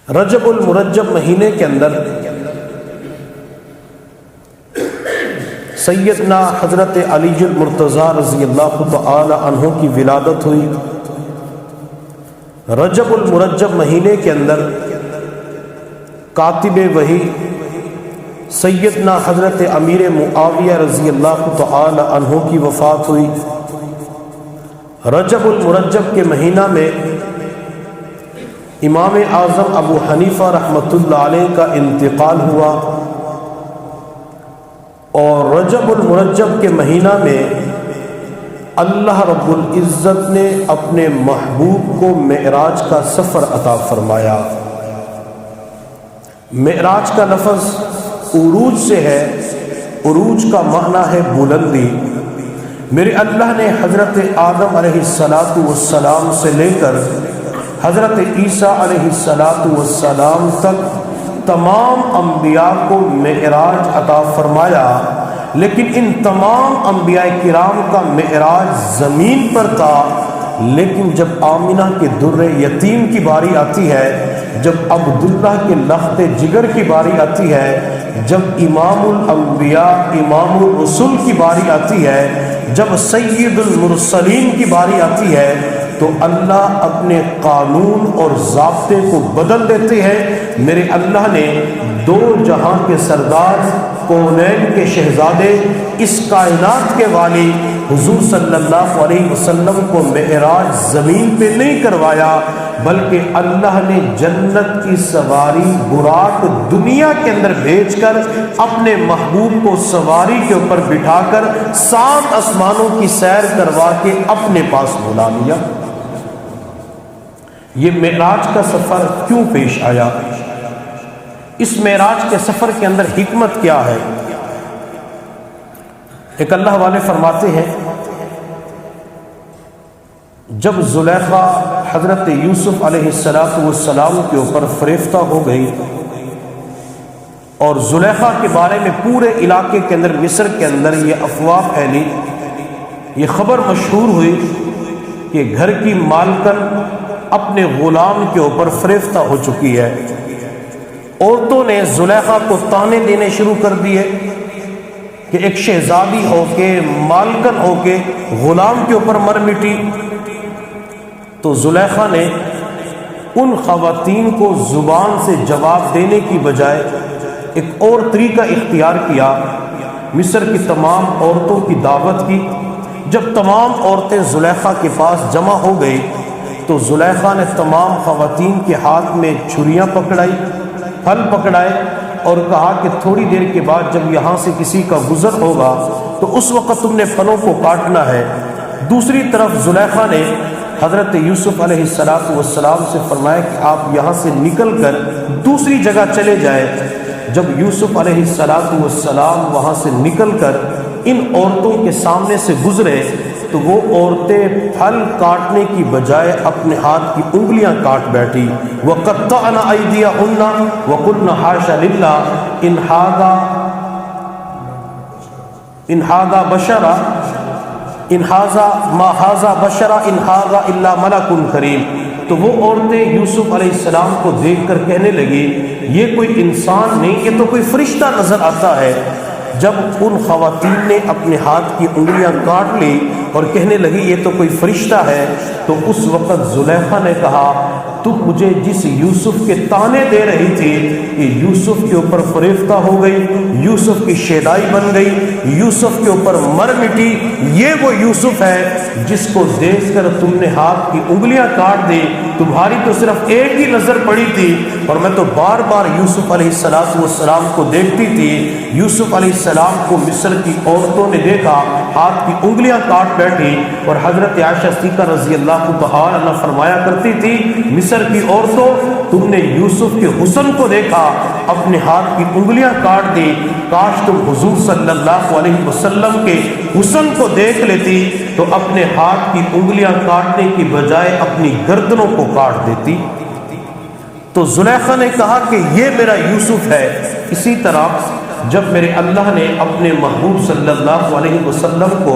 رجب المرجب مہینے کے اندر سیدنا حضرت علی المرتضیٰ رضی اللہ تعالی عنہ کی ولادت ہوئی۔ رجب المرجب مہینے کے اندر کاتب وحی سیدنا حضرت امیر معاویہ رضی اللہ تعالی عنہ کی وفات ہوئی۔ رجب المرجب کے مہینہ میں امام اعظم ابو حنیفہ رحمۃ اللہ علیہ کا انتقال ہوا، اور رجب المرجب کے مہینہ میں اللہ رب العزت نے اپنے محبوب کو معراج کا سفر عطا فرمایا۔ معراج کا لفظ عروج سے ہے، عروج کا معنی ہے بلندی۔ میرے اللہ نے حضرت آدم علیہ السلام سے لے کر حضرت عیسیٰ علیہ السلام تک تمام انبیاء کو معراج عطا فرمایا، لیکن ان تمام انبیاء کرام کا معراج زمین پر تھا۔ لیکن جب آمنہ کے در یتیم کی باری آتی ہے، جب عبداللہ کے لخت جگر کی باری آتی ہے، جب امام الانبیاء امام الرسل کی باری آتی ہے، جب سید المرسلین کی باری آتی ہے، تو اللہ اپنے قانون اور ضابطے کو بدل دیتے ہیں۔ میرے اللہ نے دو جہاں کے سردار، کونین کے شہزادے، اس کائنات کے والی حضور صلی اللہ علیہ وسلم کو معراج زمین پہ نہیں کروایا، بلکہ اللہ نے جنت کی سواری براق دنیا کے اندر بھیج کر اپنے محبوب کو سواری کے اوپر بٹھا کر 7 آسمانوں کی سیر کروا کے اپنے پاس بلا لیا۔ یہ معراج کا سفر کیوں پیش آیا؟ اس معراج کے سفر کے اندر حکمت کیا ہے؟ ایک اللہ والے فرماتے ہیں، جب زلیخا حضرت یوسف علیہ السلام کے اوپر فریفتہ ہو گئی، اور زلیخا کے بارے میں پورے علاقے کے اندر، مصر کے اندر یہ افواہ پھیلی، یہ خبر مشہور ہوئی کہ گھر کی مالکن اپنے غلام کے اوپر فریفتہ ہو چکی ہے۔ عورتوں نے زلیخا کو طعنے دینے شروع کر دیے کہ ایک شہزادی ہو کے، مالکن ہو کے غلام کے اوپر مر مٹی۔ تو زلیخا نے ان خواتین کو زبان سے جواب دینے کی بجائے ایک اور طریقہ اختیار کیا، مصر کی تمام عورتوں کی دعوت کی۔ جب تمام عورتیں زلیخا کے پاس جمع ہو گئی تو زلیخا نے تمام خواتین کے ہاتھ میں چھریاں پکڑائی، پھل پکڑائے، اور کہا کہ تھوڑی دیر کے بعد جب یہاں سے کسی کا گزر ہوگا تو اس وقت تم نے پھلوں کو کاٹنا ہے۔ دوسری طرف زلیخا نے حضرت یوسف علیہ السلام سے فرمایا کہ آپ یہاں سے نکل کر دوسری جگہ چلے جائیں۔ جب یوسف علیہ السلام وہاں سے نکل کر ان عورتوں کے سامنے سے گزرے تو وہ عورتیں پھل کاٹنے کی بجائے اپنے ہاتھ کی انگلیاں کاٹ بیٹھی۔ وَقَطَّعْنَ أَيْدِيَهُنَّ وَقُلْنَ حَاشَ لِلَّهِ إِنْ هَٰذَا مَا هَٰذَا بَشَرًا إِنْ هَٰذَا إِلَّا مَلَكٌ كَرِيمٌ۔ تو وہ عورتیں یوسف علیہ السلام کو دیکھ کر کہنے لگی، یہ کوئی انسان نہیں، یہ تو کوئی فرشتہ نظر آتا ہے۔ جب ان خواتین نے اپنے ہاتھ کی انگلیاں کاٹ لی اور کہنے لگی یہ تو کوئی فرشتہ ہے، تو اس وقت زلیخا نے کہا، تم مجھے جس یوسف کے طعنے دے رہی تھی کہ یوسف کے اوپر فریفتہ ہو گئی، یوسف کی شیدائی بن گئی، یوسف کے اوپر مر مٹی، یہ وہ یوسف ہے جس کو دیکھ کر تم نے ہاتھ کی انگلیاں کاٹ دی۔ تمہاری تو صرف ایک ہی نظر پڑی تھی، اور میں تو بار بار یوسف علیہ السلام کو دیکھتی تھی۔ یوسف علیہ السلام کو مصر کی عورتوں نے دیکھا، ہاتھ کی انگلیاں کاٹ بیٹھی، اور حضرت عائشہ صدیقہ رضی اللہ تعالی عنہا فرمایا کرتی تھی، مصر کی عورتوں، تم نے یوسف کے حسن کو دیکھا، اپنے ہاتھ کی انگلیاں کاٹ دی، کاش تم حضور صلی اللہ علیہ وسلم کے حسن کو دیکھ لیتی تو اپنے ہاتھ کی انگلیاں کاٹنے کی بجائے اپنی گردنوں کو کاٹ دیتی۔ تو زلیخا نے کہا کہ یہ میرا یوسف ہے۔ اسی طرح جب میرے اللہ نے اپنے محبوب صلی اللہ علیہ وسلم کو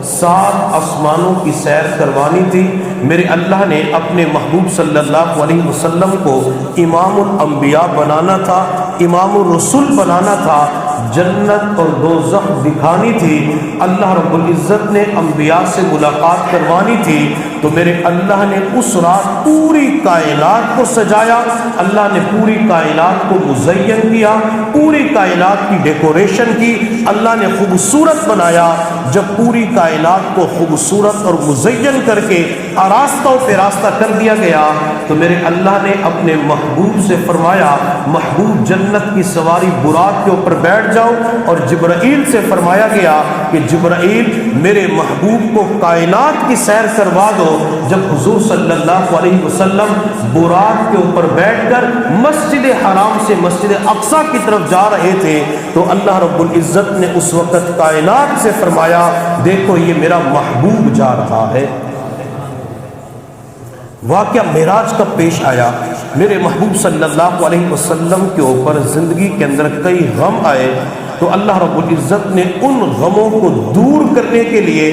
7 آسمانوں کی سیر کروانی تھی، میرے اللہ نے اپنے محبوب صلی اللہ علیہ وسلم کو امام الانبیاء بنانا تھا، امام الرسول بنانا تھا، جنت اور دوزخ دکھانی تھی، اللہ رب العزت نے انبیاء سے ملاقات کروانی تھی، تو میرے اللہ نے اس رات پوری کائنات کو سجایا، اللہ نے پوری کائنات کو مزین کیا، پوری کائنات کی ڈیکوریشن کی، اللہ نے خوبصورت بنایا۔ جب پوری کائنات کو خوبصورت اور مزین کر کے آراستہ و پیراستہ کر دیا گیا تو میرے اللہ نے اپنے محبوب سے فرمایا، محبوب جنت کی سواری براق کے اوپر بیٹھ جاؤ، اور جبرائیل سے فرمایا گیا کہ جبرائیل میرے محبوب کو کائنات کی سیر کروا دو۔ جب حضور صلی اللہ علیہ وسلم براق کے اوپر بیٹھ کر مسجد حرام سے مسجد اقصی کی طرف جا رہے تھے تو اللہ رب العزت نے اس وقت کائنات سے فرمایا، دیکھو یہ میرا محبوب جا رہا ہے۔ واقعہ معراج کا پیش آیا، میرے محبوب صلی اللہ علیہ وسلم کے اوپر زندگی کے اندر کئی غم آئے تو اللہ رب العزت نے ان غموں کو دور کرنے کے لیے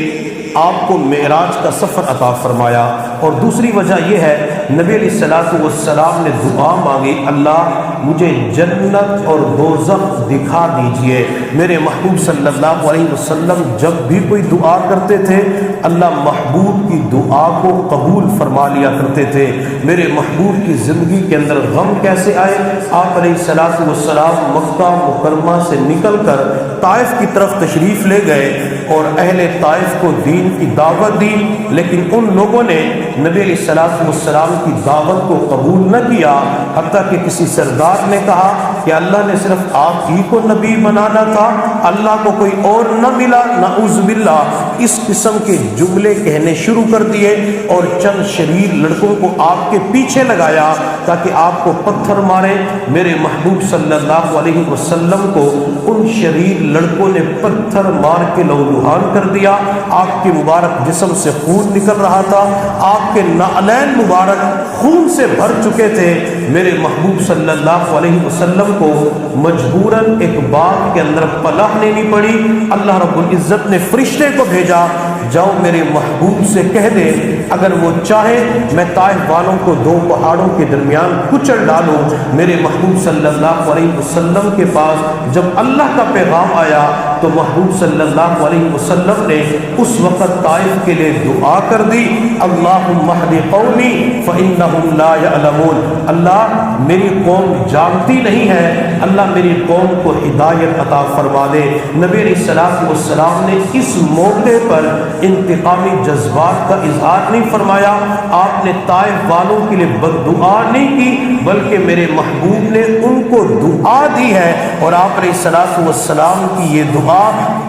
آپ کو معراج کا سفر عطا فرمایا۔ اور دوسری وجہ یہ ہے، نبی علیہ الصلوۃ والسلام نے دعا مانگی، اللہ مجھے جنت اور دوزخ دکھا دیجئے۔ میرے محبوب صلی اللہ علیہ وسلم جب بھی کوئی دعا کرتے تھے اللہ محبوب کی دعا کو قبول فرما لیا کرتے تھے۔ میرے محبوب کی زندگی کے اندر غم کیسے آئے، آپ علیہ الصلوۃ والسلام مکہ مکرمہ سے نکل کر طائف کی طرف تشریف لے گئے اور اہل طائف کو دین کی دعوت دی، لیکن ان لوگوں نے نبی علیہ الصلوۃ والسلام کی دعوت کو قبول نہ کیا، حتیٰ کہ کسی سردار نے کہا کہ اللہ نے صرف آپ ہی کو نبی بنانا تھا، اللہ کو کوئی اور نہ ملا، نعوذ باللہ۔ اس قسم کے جملے کہنے شروع کر دیے اور چند شریر لڑکوں کو آپ کے پیچھے لگایا تاکہ آپ کو پتھر مارے۔ میرے محبوب صلی اللہ علیہ وسلم کو ان شریر لڑکوں نے پتھر مار کے لہولہان کر دیا، آپ کے مبارک جسم سے خون نکل رہا تھا، آپ کے نعلین مبارک خون سے بھر چکے تھے۔ میرے محبوب صلی اللہ علیہ وسلم کو مجبوراً ایک باغ کے اندر پناہ لینی پڑی۔ اللہ رب العزت نے فرشتے کو بھیجا، جاؤ میرے محبوب سے کہہ دے اگر وہ چاہے میں طائف والوں کو 2 پہاڑوں کے درمیان کچل ڈالوں۔ میرے محبوب صلی اللہ علیہ وسلم کے پاس جب اللہ کا پیغام آیا تو محبوب صلی اللہ علیہ وسلم نے اس وقت طائف کے لیے دعا کر دی، اللہم اہد قومی فإنہم لا یعلمون، اللہ میری قوم جانتی نہیں ہے، اللہ میری قوم کو ہدایت عطا فرما دے۔ نبی علیہ الصلوۃ والسلام نے اس موقع پر انتقامی جذبات کا اظہار نہیں فرمایا، آپ نے طائف والوں کے لیے بد دعا نہیں کی بلکہ میرے محبوب نے ان کو دعا دی ہے، اور آپ علیہ الصلوۃ والسلام کی یہ دعا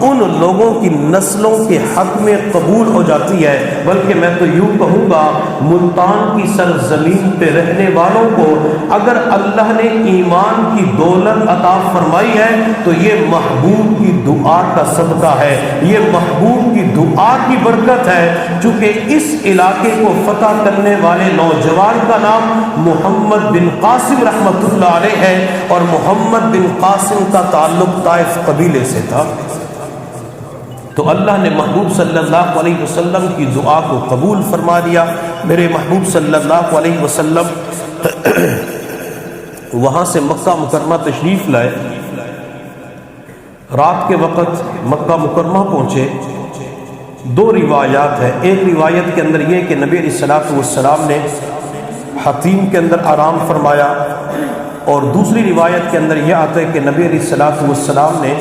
ان لوگوں کی نسلوں کے حق میں قبول ہو جاتی ہے، بلکہ میں تو یوں کہوں گا ملتان کی سرزمین پہ رہنے والوں کو اگر اللہ نے ایمان کی دولت عطا فرمائی ہے تو یہ محبوب کی دعا کا صدقہ ہے، یہ محبوب کی دعا کی برکت ہے۔ چونکہ اس علاقے کو فتح کرنے والے نوجوان کا نام محمد بن قاسم رحمۃ اللہ علیہ ہے، اور محمد بن قاسم کا تعلق طائف قبیلے سے تھا۔ تو اللہ نے محبوب صلی اللہ علیہ وسلم کی دعا کو قبول فرما دیا۔ میرے محبوب صلی اللہ علیہ وسلم وہاں سے مکہ مکرمہ تشریف لائے، رات کے وقت مکہ مکرمہ پہنچے۔ 2 روایات ہیں، ایک روایت کے اندر یہ کہ نبی علیہ الصلوۃ والسلام نے حتیم کے اندر آرام فرمایا، اور دوسری روایت کے اندر یہ آتا ہے کہ نبی علیہ الصلوۃ والسلام نے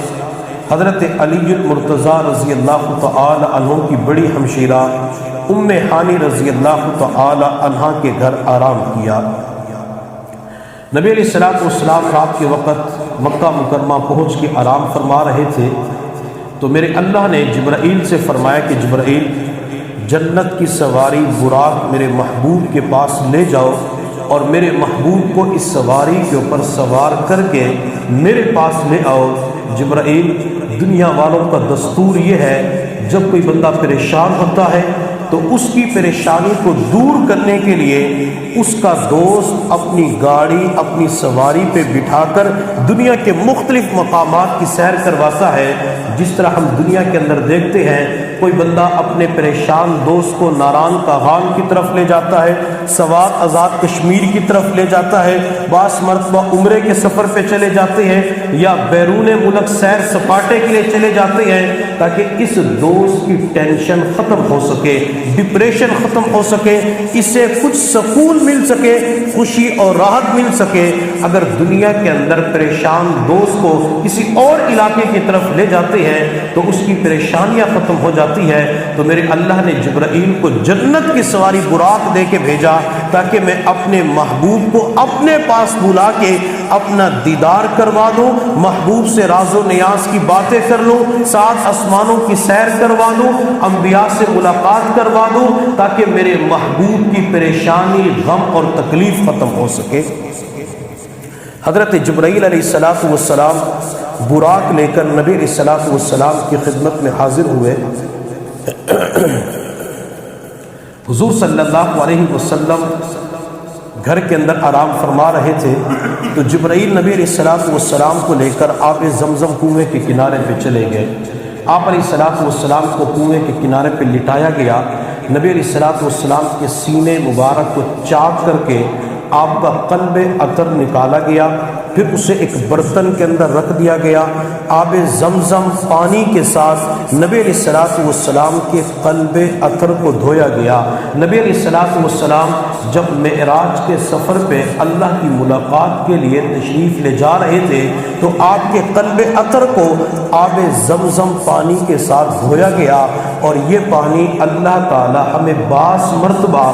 حضرت علی المرتضیٰ رضی اللہ تعالی عنہ کی بڑی ہمشیرہ ام ہانی رضی اللہ تعالی عنہ کے گھر آرام کیا۔ نبی علیہ الصلوۃ والسلام رات کے وقت مکہ مکرمہ پہنچ کے آرام فرما رہے تھے تو میرے اللہ نے جبرائیل سے فرمایا کہ جبرائیل جنت کی سواری براق میرے محبوب کے پاس لے جاؤ اور میرے محبوب کو اس سواری کے اوپر سوار کر کے میرے پاس لے آؤ۔ جبرائیل دنیا والوں کا دستور یہ ہے جب کوئی بندہ پریشان ہوتا ہے تو اس کی پریشانی کو دور کرنے کے لیے اس کا دوست اپنی گاڑی اپنی سواری پہ بٹھا کر دنیا کے مختلف مقامات کی سیر کرواتا ہے۔ جس طرح ہم دنیا کے اندر دیکھتے ہیں کوئی بندہ اپنے پریشان دوست کو ناران کاغان کی طرف لے جاتا ہے، سوات آزاد کشمیر کی طرف لے جاتا ہے، بعض مرتبہ عمرے کے سفر پہ چلے جاتے ہیں یا بیرون ملک سیر سپاٹے کے لیے چلے جاتے ہیں تاکہ اس دوست کی ٹینشن ختم ہو سکے، ڈپریشن ختم ہو سکے، اسے کچھ سکون مل سکے، خوشی اور راحت مل سکے۔ اگر دنیا کے اندر پریشان دوست کو کسی اور علاقے کی طرف لے جاتے ہیں تو اس کی پریشانیاں ختم ہو جاتی ہے۔ تو میرے اللہ نے جبرائیل کو جنت کی سواری براق دے کے بھیجا تاکہ میں اپنے محبوب کو اپنے پاس بلا کے اپنا دیدار کروا دوں، محبوب سے راز و نیاز کی باتیں کر لوں، سات آسمانوں کی سیر کروا دوں، انبیاء سے ملاقات کروا دوں تاکہ میرے محبوب کی پریشانی غم اور تکلیف ختم ہو سکے۔ حضرت جبرائیل علیہ السلام براق لے کر نبی علیہ السلام کی خدمت میں حاضر ہوئے۔ حضور صلی اللہ علیہ وسلم گھر کے اندر آرام فرما رہے تھے تو جبرائیل نبی علیہ السلام کو لے کر آب زمزم کنویں کے کنارے پہ چلے گئے۔ آپ علیہ السلام کو کنویں کے کنارے پہ لٹایا گیا، نبی علیہ السلام کے سینے مبارک کو چاک کر کے آپ کا قلب عطر نکالا گیا، پھر اسے ایک برتن کے اندر رکھ دیا گیا، آب زمزم پانی کے ساتھ نبی علیہ السلام کے قلب عطر کو دھویا گیا۔ نبی علیہ السلام جب معراج کے سفر پہ اللہ کی ملاقات کے لیے تشریف لے جا رہے تھے تو آپ کے قلب عطر کو آب زمزم پانی کے ساتھ دھویا گیا، اور یہ پانی اللہ تعالی ہمیں بعض مرتبہ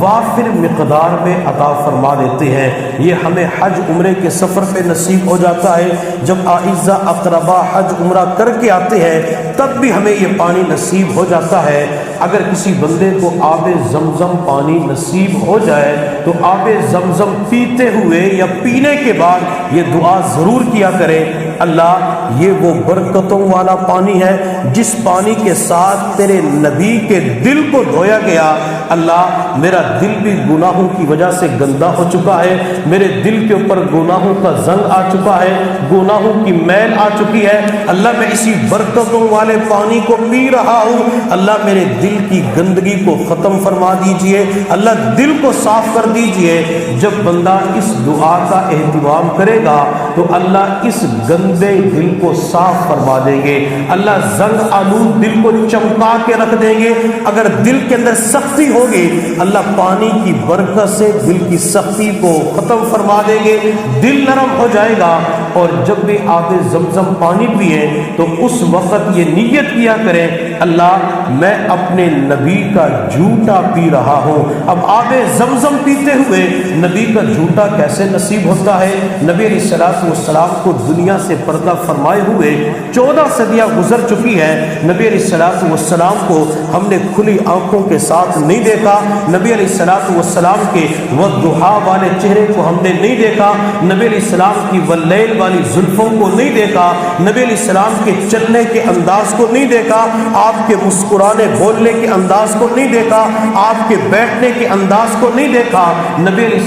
وافر مقدار میں عطا فرما دیتے ہیں۔ یہ ہمیں حج عمرے کے سفر پہ نصیب ہو جاتا ہے، جب اعزہ اقربا حج عمرہ کر کے آتے ہیں تب بھی ہمیں یہ پانی نصیب ہو جاتا ہے۔ اگر کسی بندے کو آب زمزم پانی نصیب ہو جائے تو آب زمزم پیتے ہوئے یا پینے کے بعد یہ دعا ضرور کیا کرے، اللہ یہ وہ برکتوں والا پانی ہے جس پانی کے ساتھ تیرے نبی کے دل کو دھویا گیا۔ اللہ میرا دل بھی گناہوں کی وجہ سے گندا ہو چکا ہے، میرے دل کے اوپر گناہوں کا زنگ آ چکا ہے، گناہوں کی میل آ چکی ہے، اللہ میں اسی برکتوں والے پانی کو پی رہا ہوں، اللہ میرے دل کی گندگی کو ختم فرما دیجئے، اللہ دل کو صاف کر دیجئے۔ جب بندہ اس دعا کا اہتمام کرے گا تو اللہ اس گندے دل کو صاف فرما دیں گے، اللہ زنگ آلود دل کو چمکا کے رکھ دیں گے۔ اگر دل کے اندر سختی ہوگی اللہ پانی کی برکت سے دل کی سختی کو ختم فرما دیں گے، دل نرم ہو جائے گا۔ اور جب بھی آب زمزم پانی پیئے تو اس وقت یہ نیت کیا کریں، اللہ میں اپنے نبی کا جھوٹا پی رہا ہوں۔ اب آب زمزم پیتے ہوئے نبی کا جھوٹا کیسے نصیب ہوتا ہے؟ نبی علیہ السلام کو دنیا سے پردہ فرمائے ہوئے 14 صدیاں گزر چکی ہے، نبی علیہ السلام کو ہم نے کھلی آنکھوں کے ساتھ نہیں دیکھا، نبی علیہ السلام کے والضحیٰ والے چہرے کو ہم نے نہیں دیکھا، نبی علیہ السلام کی واللیل والی زلفوں کو نہیں دیکھا، نبی علیہ السلام کے چلنے کے انداز کو نہیں دیکھا، آپ کے مسکرانے بولنے کے انداز کو نہیں دیکھا، آپ کے بیٹھنے کے انداز کو نہیں دیکھا، نبی علیہ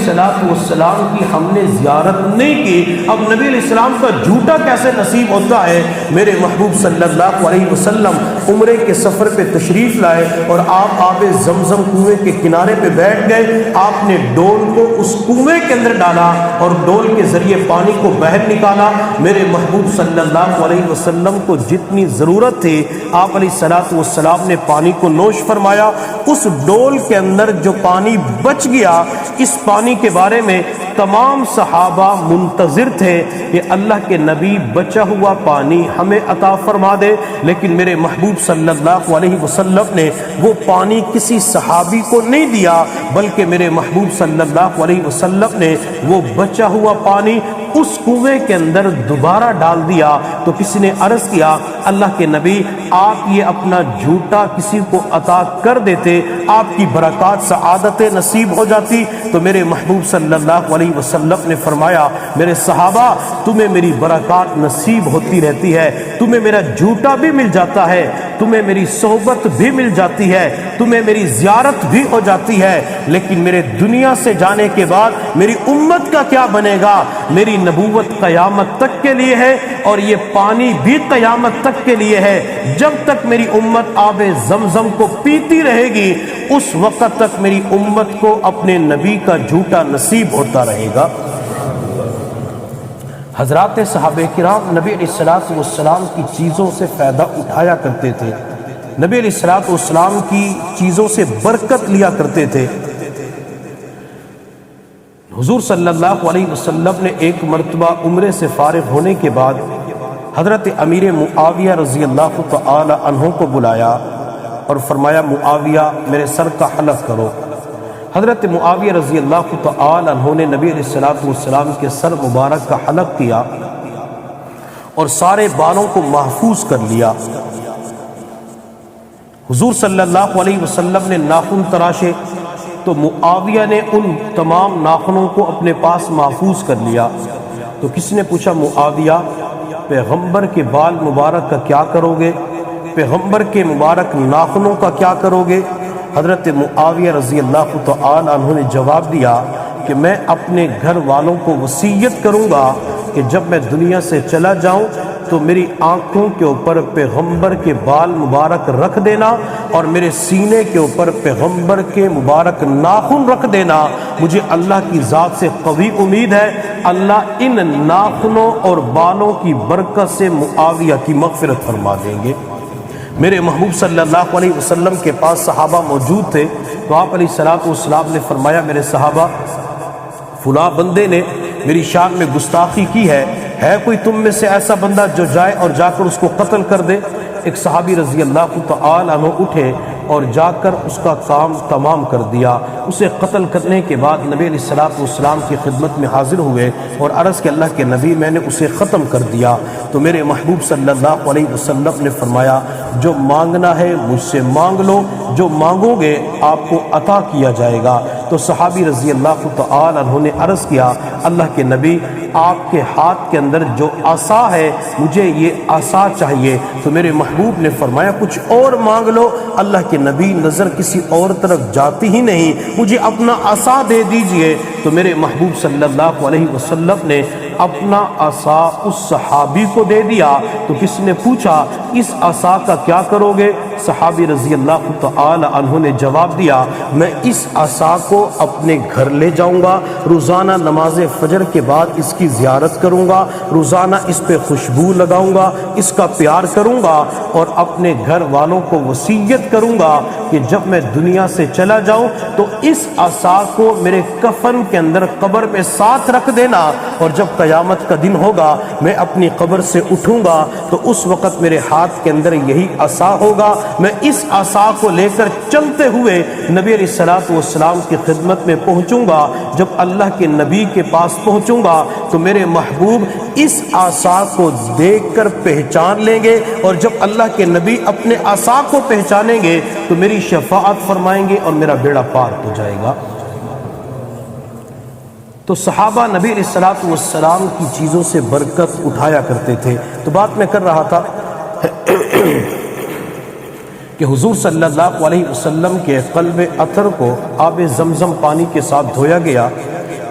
السلام کی ہم نے زیارت نہیں کی۔ اب نبی علیہ السلام کا جھوٹا کیسے نصیب ہوتا ہے؟ میرے محبوب صلی اللہ علیہ وسلم عمرے کے سفر پہ تشریف لائے اور آپ آب زمزم کنویں کے کنارے پہ بیٹھ گئے، آپ نے ڈول کو اس کنویں کے اندر ڈالا اور ڈول کے ذریعے پانی کو باہر نکالا۔ میرے محبوب صلی اللہ علیہ وسلم کو جتنی ضرورت تھی آپ علیہ السلام نے پانی کو نوش فرمایا۔ اس ڈول کے اندر جو پانی بچ گیا، اس پانی کے بارے میں تمام صحابہ منتظر تھے کہ اللہ کے نبی بچا ہوا پانی ہمیں عطا فرما دے، لیکن میرے محبوب صلی اللہ علیہ وسلم نے وہ پانی کسی صحابی کو نہیں دیا، بلکہ میرے محبوب صلی اللہ علیہ وسلم نے وہ بچا ہوا پانی اس کنویں کے اندر دوبارہ ڈال دیا۔ تو کسی نے عرض کیا اللہ کے نبی آپ یہ اپنا جھوٹا کسی کو عطا کر دیتے، آپ کی برکات سعادت نصیب ہو جاتی۔ تو میرے محبوب صلی اللہ علیہ وسلم نے فرمایا میرے صحابہ تمہیں میری برکات نصیب ہوتی رہتی ہے، تمہیں میرا جھوٹا بھی مل جاتا ہے، تمہیں میری صحبت بھی مل جاتی ہے، تمہیں میری زیارت بھی ہو جاتی ہے، لیکن میرے دنیا سے جانے کے بعد میری امت کا کیا بنے گا؟ میری نبوت قیامت تک کے لیے ہے، اور یہ پانی بھی قیامت تک کے لیے ہے۔ جب تک میری امت آب زمزم کو پیتی رہے گی، اس وقت تک میری امت کو اپنے نبی کا جھوٹا نصیب ہوتا رہے گا۔ حضرات صحابہ کرام نبی علیہ السلام کی چیزوں سے فائدہ اٹھایا کرتے تھے، نبی علیہ السلام کی چیزوں سے برکت لیا کرتے تھے۔ حضور صلی اللہ علیہ وسلم نے ایک مرتبہ عمرے سے فارغ ہونے کے بعد حضرت امیر معاویہ رضی اللہ تعالی عنہ کو بلایا اور فرمایا معاویہ میرے سر کا حلق کرو۔ حضرت معاویہ رضی اللہ تعالی عنہ نے نبی علیہ السلام کے سر مبارک کا حلق کیا اور سارے بالوں کو محفوظ کر لیا۔ حضور صلی اللہ علیہ وسلم نے ناخن تراشے تو معاویہ نے ان تمام ناخنوں کو اپنے پاس محفوظ کر لیا۔ تو کس نے پوچھا معاویہ پیغمبر کے بال مبارک کا کیا کرو گے؟ پیغمبر کے مبارک ناخنوں کا کیا کرو گے؟ حضرت معاویہ رضی اللہ تعالی عنہ نے جواب دیا کہ میں اپنے گھر والوں کو وصیت کروں گا کہ جب میں دنیا سے چلا جاؤں تو میری آنکھوں کے اوپر پیغمبر کے بال مبارک رکھ دینا اور میرے سینے کے اوپر پیغمبر کے مبارک ناخن رکھ دینا۔ مجھے اللہ کی ذات سے قوی امید ہے اللہ ان ناخنوں اور بالوں کی برکت سے معاویہ کی مغفرت فرما دیں گے۔ میرے محبوب صلی اللہ علیہ وسلم کے پاس صحابہ موجود تھے، تو آپ علیہ السلام نے فرمایا میرے صحابہ فلاں بندے نے میری شان میں گستاخی کی ہے کوئی تم میں سے ایسا بندہ جو جائے اور جا کر اس کو قتل کر دے؟ ایک صحابی رضی اللہ تعالی عنہ اٹھے اور جا کر اس کا کام تمام کر دیا۔ اسے قتل کرنے کے بعد نبی علیہ السلام کی خدمت میں حاضر ہوئے اور عرض کہ اللہ کے نبی میں نے اسے ختم کر دیا۔ تو میرے محبوب صلی اللہ علیہ وسلم نے فرمایا جو مانگنا ہے مجھ سے مانگ لو، جو مانگو گے آپ کو عطا کیا جائے گا۔ تو صحابی رضی اللہ تعالی عنہ نے عرض کیا اللہ کے نبی آپ کے ہاتھ کے اندر جو عصا ہے مجھے یہ عصا چاہیے۔ تو میرے محبوب نے فرمایا کچھ اور مانگ لو۔ اللہ کے نبی نظر کسی اور طرف جاتی ہی نہیں، مجھے اپنا عصا دے دیجئے۔ تو میرے محبوب صلی اللہ علیہ وسلم نے اپنا عصا اس صحابی کو دے دیا۔ تو کس نے پوچھا اس عصا کا کیا کرو گے؟ صحابی رضی اللہ تعالی عنہ نے جواب دیا میں اس عصا کو اپنے گھر لے جاؤں گا، روزانہ نماز فجر کے بعد اس کی زیارت کروں گا، روزانہ اس پہ خوشبو لگاؤں گا، اس کا پیار کروں گا، اور اپنے گھر والوں کو وصیت کروں گا کہ جب میں دنیا سے چلا جاؤں تو اس عصا کو میرے کفن کے اندر قبر میں ساتھ رکھ دینا، اور جب قیامت کا دن ہوگا میں اپنی قبر سے اٹھوں گا تو اس وقت میرے ہاتھ کے اندر یہی عصا ہوگا۔ میں اس عصا کو لے کر چلتے ہوئے نبی علیہ السلام کی خدمت میں پہنچوں گا۔ جب اللہ کے نبی کے پاس پہنچوں گا تو میرے محبوب اس عصا کو دیکھ کر پہچان لیں گے، اور جب اللہ کے نبی اپنے عصا کو پہچانیں گے تو میری شفاعت فرمائیں گے اور میرا بیڑا پار ہو جائے گا۔ تو صحابہ نبی علیہ السلام کی چیزوں سے برکت اٹھایا کرتے تھے۔ تو بات میں کر رہا تھا کہ حضور صلی اللہ علیہ وسلم کے قلب اطہر کو آب زمزم پانی کے ساتھ دھویا گیا،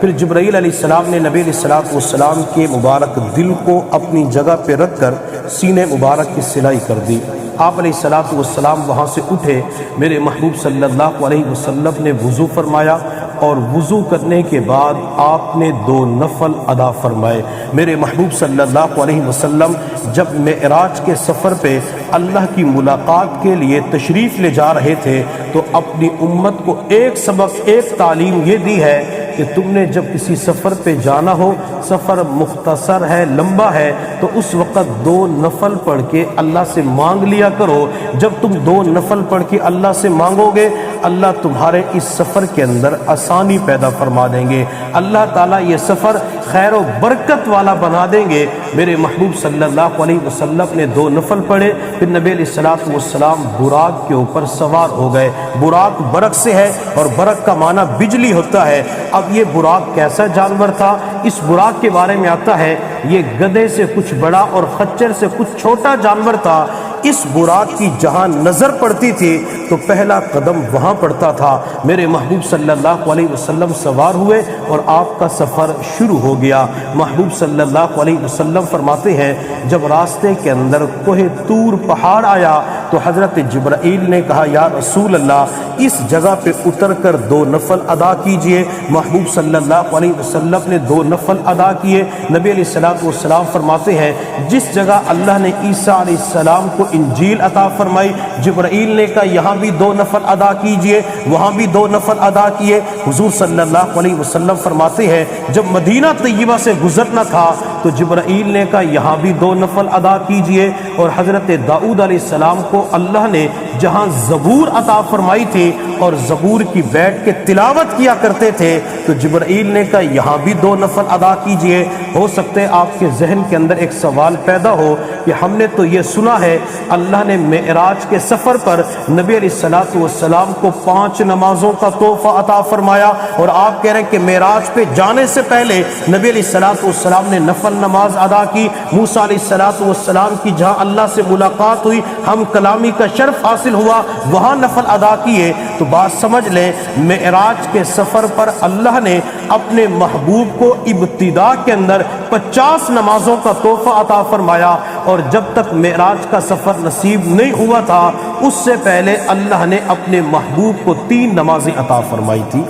پھر جبرائیل علیہ السلام نے نبی علیہ السلام کے مبارک دل کو اپنی جگہ پہ رکھ کر سینے مبارک کی سلائی کر دی۔ آپ علیہ السلام وہاں سے اٹھے، میرے محبوب صلی اللہ علیہ وسلم نے وضو فرمایا، اور وضو کرنے کے بعد آپ نے 2 نفل ادا فرمائے۔ میرے محبوب صلی اللہ علیہ وسلم جب معراج کے سفر پہ اللہ کی ملاقات کے لیے تشریف لے جا رہے تھے تو اپنی امت کو ایک سبق، ایک تعلیم یہ دی ہے کہ تم نے جب کسی سفر پہ جانا ہو، سفر مختصر ہے، لمبا ہے، تو اس وقت 2 نفل پڑھ کے اللہ سے مانگ لیا کرو۔ جب تم 2 نفل پڑھ کے اللہ سے مانگو گے اللہ تمہارے اس سفر کے اندر آسانی پیدا فرما دیں گے، اللہ تعالیٰ یہ سفر خیر و برکت والا بنا دیں گے۔ میرے محبوب صلی اللہ علیہ وسلم نے 2 نفل پڑھے، پھر نبی علیہ السلام براق کے اوپر سوار ہو گئے۔ براق برق سے ہے اور برق کا معنی بجلی ہوتا ہے۔ اب یہ براق کیسا جانور تھا؟ اس براق کے بارے میں آتا ہے یہ گدھے سے کچھ بڑا اور خچر سے کچھ چھوٹا جانور تھا۔ اس براق کی جہاں نظر پڑتی تھی تو پہلا قدم وہاں پڑتا تھا۔ میرے محبوب صلی اللہ علیہ وسلم سوار ہوئے اور آپ کا سفر شروع ہو گیا۔ محبوب صلی اللہ علیہ وسلم فرماتے ہیں جب راستے کے اندر کوہ طور پہاڑ آیا تو حضرت جبرائیل نے کہا یا رسول اللہ اس جگہ پہ اتر کر 2 نفل ادا کیجئے۔ محبوب صلی اللہ علیہ وسلم نے 2 نفل ادا کیے۔ نبی علیہ السلام فرماتے ہیں جس جگہ اللہ نے عیسیٰ علیہ السلام کو انجیل عطا فرمائی جبرائیل نے کہا یہاں بھی 2 نفل ادا کیجئے، وہاں بھی 2 نفل ادا کیے۔ حضور صلی اللہ علیہ وسلم فرماتے ہیں جب مدینہ طیبہ سے گزرنا تھا تو جبرائیل نے کہا یہاں بھی 2 نفل ادا کیجئے۔ اور حضرت داؤد علیہ السلام کو اللہ نے جہاں زبور عطا فرمائی تھی اور زبور کی بیٹھ کے تلاوت کیا کرتے تھے تو جبرائیل نے کہا یہاں بھی 2 نفل ادا کیجئے۔ ہو سکتے آپ کے ذہن کے اندر ایک سوال پیدا ہو کہ ہم نے تو یہ سنا ہے اللہ نے معراج کے سفر پر نبی علیہ السلام کو 5 نمازوں کا تحفہ عطا فرمایا، اور آپ کہہ رہے ہیں کہ معراج پہ جانے سے پہلے نبی علیہ السلام نے نفل نماز ادا کی۔ موسیٰ علیہ السلام کی جہاں اللہ سے ملاقات ہوئی، ہم کلامی کا شرف حاصل ہوا، وہاں نفل ادا کیے۔ تو بات سمجھ لیں معراج کے سفر پر اللہ نے اپنے محبوب کو ابتدا کے اندر 50 نمازوں کا تحفہ عطا فرمایا، اور جب تک معراج کا سفر نصیب نہیں ہوا تھا اس سے پہلے اللہ نے اپنے محبوب کو 3 نمازیں عطا فرمائی تھی۔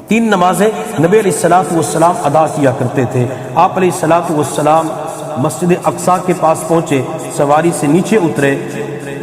3 نمازیں نبی علیہ السلام ادا کیا کرتے تھے۔ آپ علیہ السلام مسجد اقصیٰ کے پاس پہنچے، سواری سے نیچے اترے،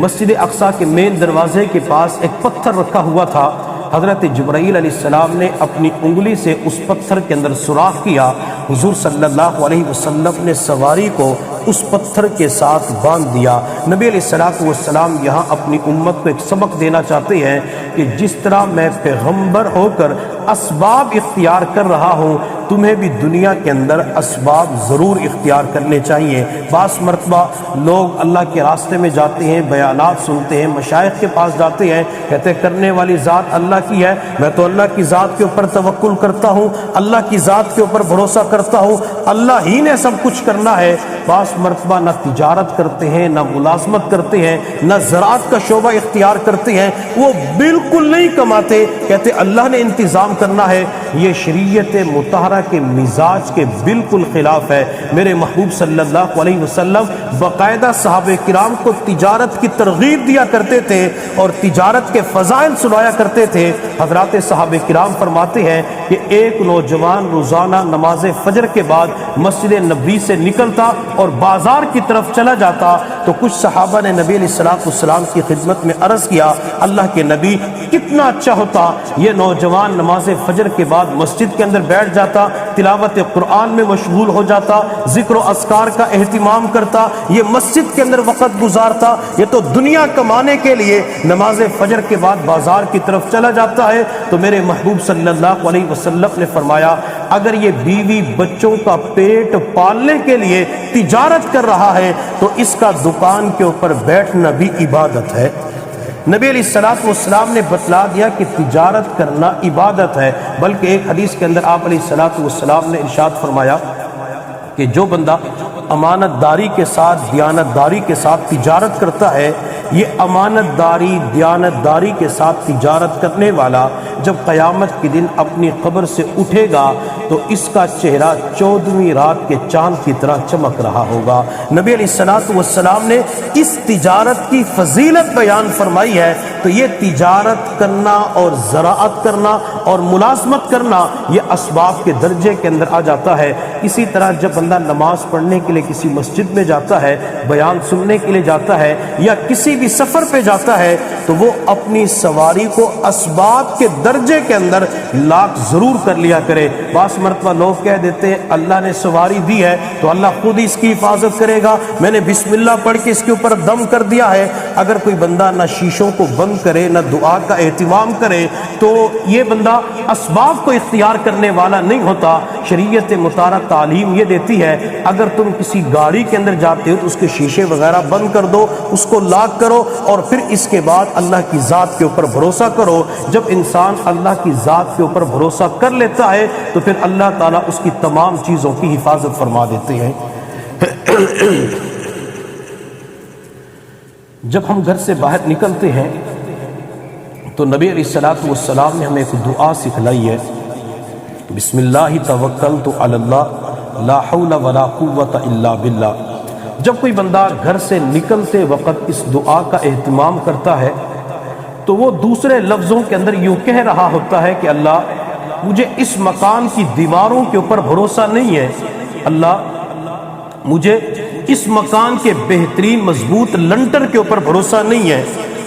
مسجد اقصیٰ کے مین دروازے کے پاس ایک پتھر رکھا ہوا تھا۔ حضرت جبرائیل علیہ السلام نے اپنی انگلی سے اس پتھر کے اندر سوراخ کیا۔ حضور صلی اللہ علیہ وسلم نے سواری کو اس پتھر کے ساتھ باندھ دیا۔ نبی علیہ السلام یہاں اپنی امت کو ایک سبق دینا چاہتے ہیں کہ جس طرح میں پیغمبر ہو کر اسباب اختیار کر رہا ہوں تمہیں بھی دنیا کے اندر اسباب ضرور اختیار کرنے چاہیے۔ بعض مرتبہ لوگ اللہ کے راستے میں جاتے ہیں، بیانات سنتے ہیں، مشائخ کے پاس جاتے ہیں، کہتے ہیں کرنے والی ذات اللہ کی ہے، میں تو اللہ کی ذات کے اوپر توکل کرتا ہوں، اللہ کی ذات کے اوپر بھروسہ کرتا ہوں، اللہ ہی نے سب کچھ کرنا ہے۔ بعض مرتبہ نہ تجارت کرتے ہیں، نہ ملازمت کرتے ہیں، نہ زراعت کا شعبہ اختیار کرتے ہیں، وہ بالکل نہیں کماتے، کہتے اللہ نے انتظام کرنا ہے۔ یہ شریعت مطہرہ کے مزاج کے بالکل خلاف ہے۔ میرے محبوب صلی اللہ علیہ وسلم باقاعدہ صحابہ کرام کو تجارت کی ترغیب دیا کرتے تھے اور تجارت کے فضائل سنایا کرتے تھے۔ حضرات صحابہ کرام فرماتے ہیں کہ ایک نوجوان روزانہ نماز فجر کے بعد مسجد نبوی سے نکلتا اور بازار کی طرف چلا جاتا تو کچھ صحابہ نے نبی علیہ السلام کی خدمت میں عرض کیا اللہ کے نبی کتنا اچھا ہوتا یہ نوجوان نماز فجر کے بعد مسجد کے اندر بیٹھ جاتا، تلاوت قرآن میں مشغول ہو جاتا، ذکر و اذکار کا اہتمام کرتا، یہ مسجد کے اندر وقت گزارتا، یہ تو دنیا کمانے کے لیے نماز فجر کے بعد بازار کی طرف چلا جاتا ہے۔ تو میرے محبوب صلی اللہ علیہ وسلم نے فرمایا اگر یہ بیوی بچوں کا پیٹ پالنے کے لیے تجارت کر رہا ہے تو اس کا دکان کے اوپر بیٹھنا بھی عبادت ہے۔ نبی علیہ السلام نے بتلا دیا کہ تجارت کرنا عبادت ہے، بلکہ ایک حدیث کے اندر آپ علیہ السلام نے ارشاد فرمایا کہ جو بندہ امانت داری کے ساتھ دیانت داری کے ساتھ تجارت کرتا ہے، یہ امانت داری دیانت داری کے ساتھ تجارت کرنے والا جب قیامت کے دن اپنی قبر سے اٹھے گا تو اس کا چہرہ 14ویں رات کے چاند کی طرح چمک رہا ہوگا۔ نبی علیہ السلام نے اس تجارت کی فضیلت بیان فرمائی ہے۔ تو یہ تجارت کرنا اور زراعت کرنا اور ملازمت کرنا یہ اسباب کے درجے کے اندر آ جاتا ہے۔ اسی طرح جب بندہ نماز پڑھنے کے لیے کسی مسجد میں جاتا ہے، بیان سننے کے لیے جاتا ہے یا کسی بھی سفر پہ جاتا ہے تو وہ اپنی سواری کو اسباب کے درجے کے اندر لاک ضرور کر لیا کرے۔ بعض مرتبہ لوگ کہہ دیتے ہیں اللہ نے سواری دی ہے تو اللہ خود اس کی حفاظت کرے گا، میں نے بسم اللہ پڑھ کے اس کے اوپر دم کر دیا ہے۔ اگر کوئی بندہ نہ شیشوں کو بند کرے نہ دعا کا اہتمام کرے تو یہ بندہ اسباب کو اختیار کرنے والا نہیں ہوتا۔ شریعت مطہرہ تعلیم یہ دیتی ہے اگر تم کسی گاڑی کے اندر جاتے ہو تو اس کے شیشے وغیرہ بند کر دو، اس کو لاک کرو اور پھر اس کے بعد اللہ کی ذات کے اوپر بھروسہ کرو۔ جب انسان اللہ کی ذات کے اوپر بھروسہ کر لیتا ہے تو پھر اللہ تعالیٰ اس کی تمام چیزوں کی حفاظت فرما دیتے ہیں۔ جب ہم گھر سے باہر نکلتے ہیں تو نبی علیہ الصلوۃ والسلام نے ہمیں ایک دعا سکھلائی ہے، بسم اللہ توکلت علی اللہ لا حول ولا قوت الا باللہ۔ جب کوئی بندہ گھر سے نکلتے وقت اس دعا کا اہتمام کرتا ہے تو وہ دوسرے لفظوں کے اندر یوں کہہ رہا ہوتا ہے کہ اللہ مجھے اس مکان کی دیواروں کے اوپر بھروسہ نہیں ہے، اللہ مجھے اس مکان کے بہترین مضبوط لنٹر کے اوپر بھروسہ نہیں ہے،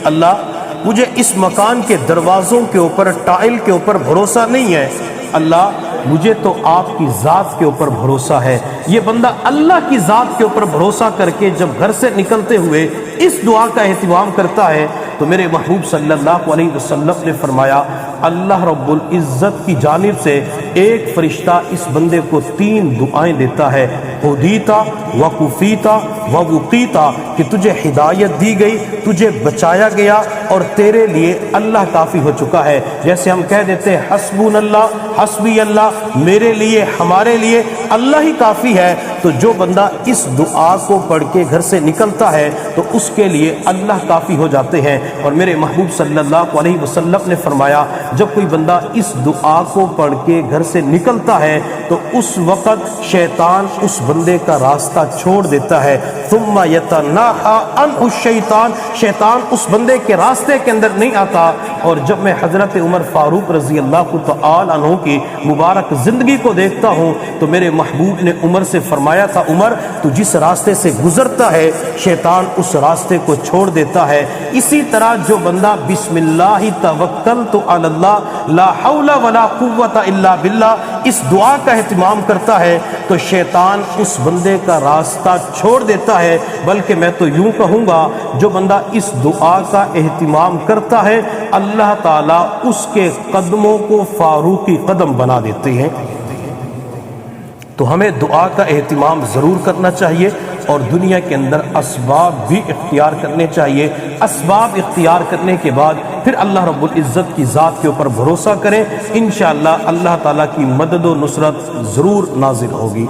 اللہ مجھے اس مکان کے دروازوں کے اوپر ٹائل کے اوپر بھروسہ نہیں ہے، اللہ مجھے تو آپ کی ذات کے اوپر بھروسہ ہے۔ یہ بندہ اللہ کی ذات کے اوپر بھروسہ کر کے جب گھر سے نکلتے ہوئے اس دعا کا اہتمام کرتا ہے تو میرے محبوب صلی اللہ علیہ وسلم نے فرمایا اللہ رب العزت کی جانب سے ایک فرشتہ اس بندے کو 3 دعائیں دیتا ہے، ہدیتا وکفیتا ووقیتا، کہ تجھے ہدایت دی گئی، تجھے بچایا گیا اور تیرے لیے اللہ کافی ہو چکا ہے۔ جیسے ہم کہہ دیتے ہیں حسبون اللہ، حسبی اللہ، میرے لیے ہمارے لیے اللہ ہی کافی ہے، تو جو بندہ اس دعا کو پڑھ کے گھر سے نکلتا ہے تو اس کے لیے اللہ کافی ہو جاتے ہیں۔ اور میرے محبوب صلی اللہ علیہ وسلم نے فرمایا جب کوئی بندہ اس دعا کو پڑھ کے گھر سے نکلتا ہے تو اس وقت شیطان اس بندے کا راستہ چھوڑ دیتا ہے، ثم یتناہا عنہ الشیطان، شیطان اس بندے کے راستے کے اندر نہیں آتا۔ اور جب میں حضرت عمر فاروق رضی اللہ تعالی عنہ کی مبارک زندگی کو دیکھتا ہوں تو میرے محبوب نے عمر سے فرمایا تھا عمر تو جس راستے سے گزرتا ہے شیطان اس راستے کو چھوڑ دیتا ہے۔ اسی طرح جو بندہ بسم اللہ توکلت علی اللہ لا حول ولا قوت الا باللہ اس دعا کا اہتمام کرتا ہے تو شیطان اس بندے کا راستہ چھوڑ دیتا ہے، بلکہ میں تو یوں کہوں گا جو بندہ اس دعا کا اہتمام کرتا ہے اللہ تعالیٰ اس کے قدموں کو فاروقی قدم بنا دیتے ہیں۔ تو ہمیں دعا کا اہتمام ضرور کرنا چاہیے اور دنیا کے اندر اسباب بھی اختیار کرنے چاہیے۔ اسباب اختیار کرنے کے بعد پھر اللہ رب العزت کی ذات کے اوپر بھروسہ کریں، انشاءاللہ اللہ تعالیٰ کی مدد و نصرت ضرور نازل ہوگی۔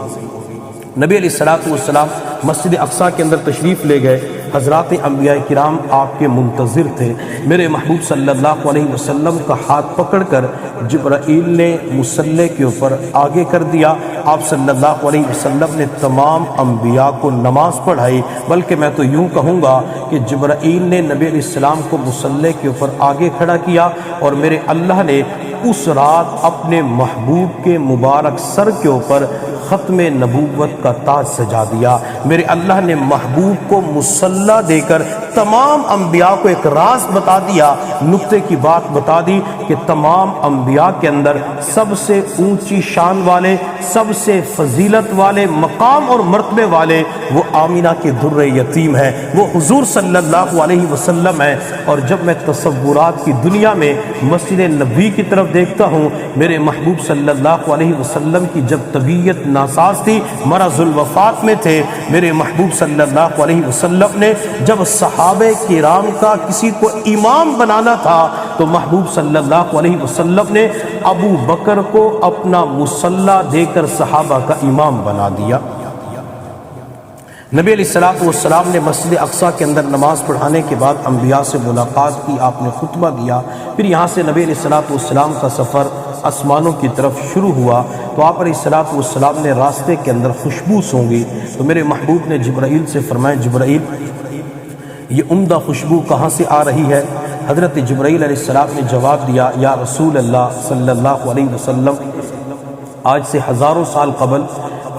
نبی علیہ الصلوۃ والسلام مسجد اقصیٰ کے اندر تشریف لے گئے، حضرات انبیاء کرام آپ کے منتظر تھے۔ میرے محبوب صلی اللہ علیہ وسلم کا ہاتھ پکڑ کر جبرائیل نے مصلی کے اوپر آگے کر دیا۔ آپ صلی اللہ علیہ وسلم نے تمام انبیاء کو نماز پڑھائی، بلکہ میں تو یوں کہوں گا کہ جبرائیل نے نبی علیہ السلام کو مصلی کے اوپر آگے کھڑا کیا اور میرے اللہ نے اس رات اپنے محبوب کے مبارک سر کے اوپر ختم نبوت کا تاج سجا دیا۔ میرے اللہ نے محبوب کو مصلی دے کر تمام انبیاء کو ایک راز بتا دیا، نکتے کی بات بتا دی کہ تمام انبیاء کے اندر سب سے اونچی شان والے، سب سے فضیلت والے، مقام اور مرتبے والے وہ آمینہ کے در یتیم ہے، وہ حضور صلی اللہ علیہ وسلم ہے۔ اور جب میں تصورات کی دنیا میں مسجد نبوی کی طرف دیکھتا ہوں، میرے محبوب صلی اللہ علیہ وسلم کی جب طبیعت ناساز تھی، مرض الوفات میں تھے، میرے محبوب صلی اللہ علیہ وسلم نے جب صحابہ کرام کا کسی کو امام بنانا تھا تو محبوب صلی اللہ علیہ وسلم نے ابو بکر کو اپنا مصلی دے کر صحابہ کا امام بنا دیا۔ نبی علیہ الصلوۃ والسلام نے مسجد اقصیٰ کے اندر نماز پڑھانے کے بعد انبیاء سے ملاقات کی، آپ نے خطبہ دیا، پھر یہاں سے نبی علیہ الصلوۃ والسلام کا سفر آسمانوں کی طرف شروع ہوا تو آپ علیہ الصلوۃ والسلام نے راستے کے اندر خوشبو سونگی تو میرے محبوب نے جبرائیل سے فرمایا جبرائیل یہ عمدہ خوشبو کہاں سے آ رہی ہے؟ حضرت جبرائیل علیہ السلام نے جواب دیا یا رسول اللہ صلی اللہ علیہ وسلم، آج سے ہزاروں سال قبل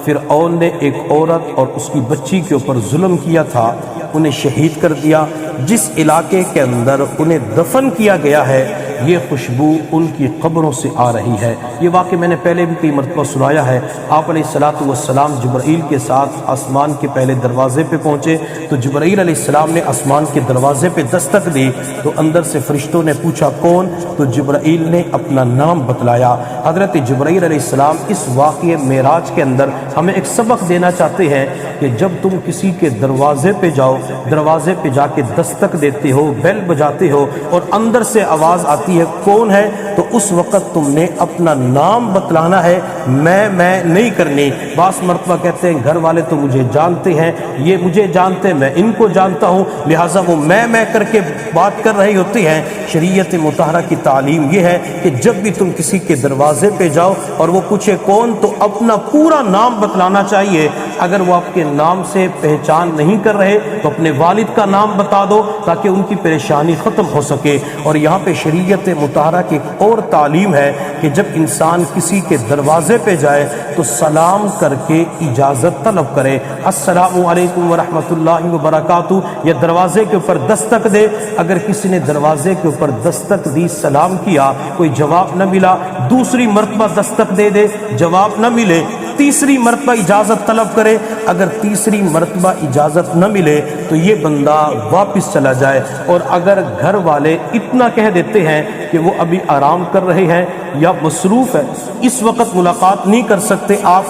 فرعون نے ایک عورت اور اس کی بچی کے اوپر ظلم کیا تھا، انہیں شہید کر دیا، جس علاقے کے اندر انہیں دفن کیا گیا ہے یہ خوشبو ان کی قبروں سے آ رہی ہے۔ یہ واقعہ میں نے پہلے بھی کئی مرتبہ سنایا ہے۔ آپ علیہ الصلوۃ والسلام جبرائیل کے ساتھ آسمان کے پہلے دروازے پہ پہنچے تو جبرائیل علیہ السلام نے آسمان کے دروازے پہ دستک دی تو اندر سے فرشتوں نے پوچھا کون؟ تو جبرائیل نے اپنا نام بتلایا۔ حضرت جبرائیل علیہ السلام اس واقعے معراج کے اندر ہمیں ایک سبق دینا چاہتے ہیں کہ جب تم کسی کے دروازے پہ جاؤ، دروازے پہ جا کے دستک دیتے ہو، بیل بجاتے ہو اور اندر سے آواز آتی آتی ہے کون ہے تو اس وقت تم نے اپنا نام بتلانا ہے، میں نہیں کرنی۔ بعض مرتبہ کہتے ہیں گھر والے تو مجھے جانتے ہیں، یہ مجھے جانتے ہیں، میں ان کو جانتا ہوں، لہٰذا وہ میں کر کے بات کر رہی ہوتی ہیں۔ شریعت مطہرہ کی تعلیم یہ ہے کہ جب بھی تم کسی کے دروازے پہ جاؤ اور وہ پوچھے کون تو اپنا پورا نام بتلانا چاہیے۔ اگر وہ آپ کے نام سے پہچان نہیں کر رہے تو اپنے والد کا نام بتا دو تاکہ ان کی پریشانی ختم ہو سکے۔ اور یہاں پہ شریعت مطہرہ کی ایک اور تعلیم ہے کہ جب انسان کسی کے دروازے پہ جائے تو سلام کر کے اجازت طلب کرے، السلام علیکم ورحمۃ اللہ وبرکاتہ، یا دروازے کے اوپر دستک دے۔ اگر کسی نے دروازے کے اوپر دستک دی، سلام کیا، کوئی جواب نہ ملا، دوسری مرتبہ دستک دے دے، جواب نہ ملے، تیسری مرتبہ اجازت طلب کرے، اگر تیسری مرتبہ اجازت نہ ملے تو یہ بندہ واپس چلا جائے۔ اور اگر گھر والے اتنا کہہ دیتے ہیں کہ وہ ابھی آرام کر رہے ہیں یا مصروف ہے، اس وقت ملاقات نہیں کر سکتے، آپ